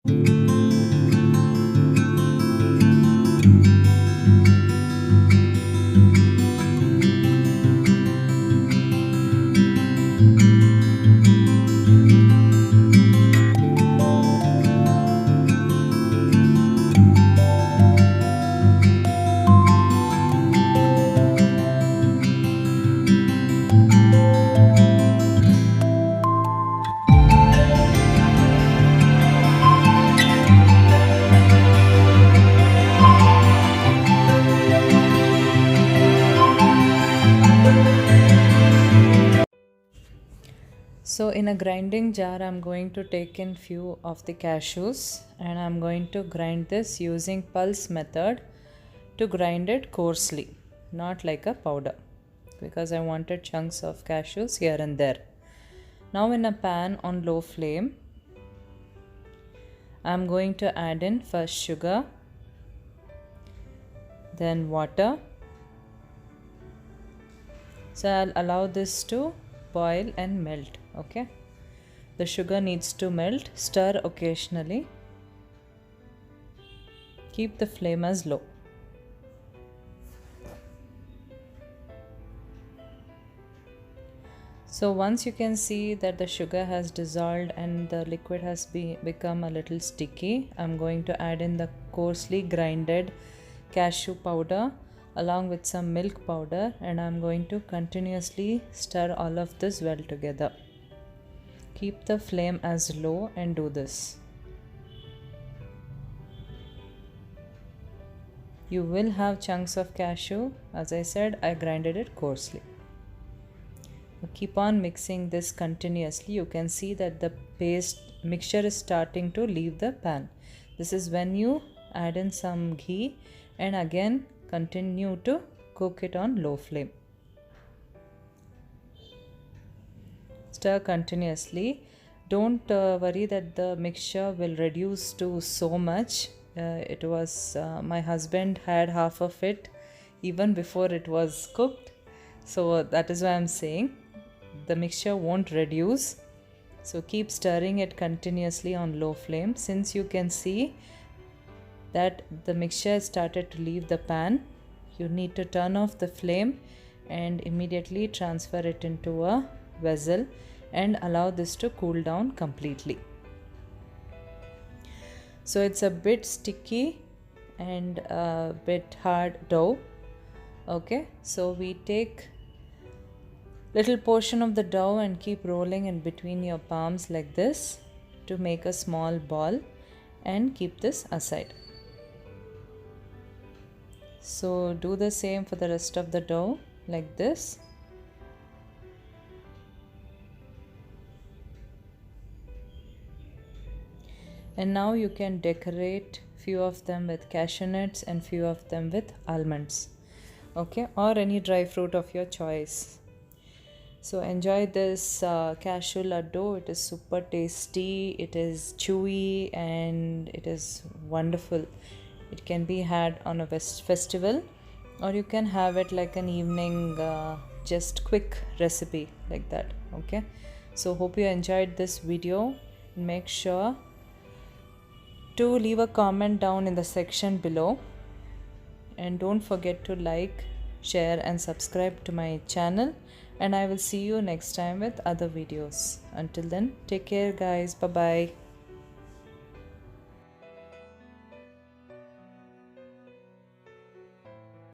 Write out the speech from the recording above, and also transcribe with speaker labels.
Speaker 1: So in a grinding jar, I'm going to take in few of the cashews and I'm going to grind this using pulse method to grind it coarsely, not like a powder, because I wanted chunks of cashews here and there. Now in a pan on low flame, I'm going to add in first sugar, then water. So I'll allow this to boil and melt. Okay, the sugar needs to melt. Stir occasionally. Keep the flame as low. So once you can see that the sugar has dissolved and the liquid has become a little sticky, I'm going to add in the coarsely grinded cashew powder along with some milk powder, and I'm going to continuously stir all of this well together. Keep the flame as low and do this. You will have chunks of cashew. As I said, I grinded it coarsely. Keep on mixing this continuously. You can see that the paste mixture is starting to leave the pan. This is when you add in some ghee and again continue to cook it on low flame. Stir continuously. Don't worry that the mixture will reduce to so much. My husband had half of it even before it was cooked, so that is why I'm saying the mixture won't reduce. So keep stirring it continuously on low flame. Since you can see that the mixture started to leave the pan, you need to turn off the flame and immediately transfer it into a vessel and allow this to cool down completely. So it's a bit sticky and a bit hard dough. Okay, so we take little portion of the dough and keep rolling in between your palms like this to make a small ball and keep this aside. So do the same for the rest of the dough like this. And now you can decorate few of them with cashew nuts and few of them with almonds, okay, or any dry fruit of your choice. So enjoy this cashew laddu. It is super tasty, it is chewy, and it is wonderful. It can be had on a festival, or you can have it like an evening just quick recipe like that. Okay, so hope you enjoyed this video. Make sure to leave a comment down in the section below, and don't forget to like, share and subscribe to my channel, and I will see you next time with other videos. Until then, take care guys. Bye bye.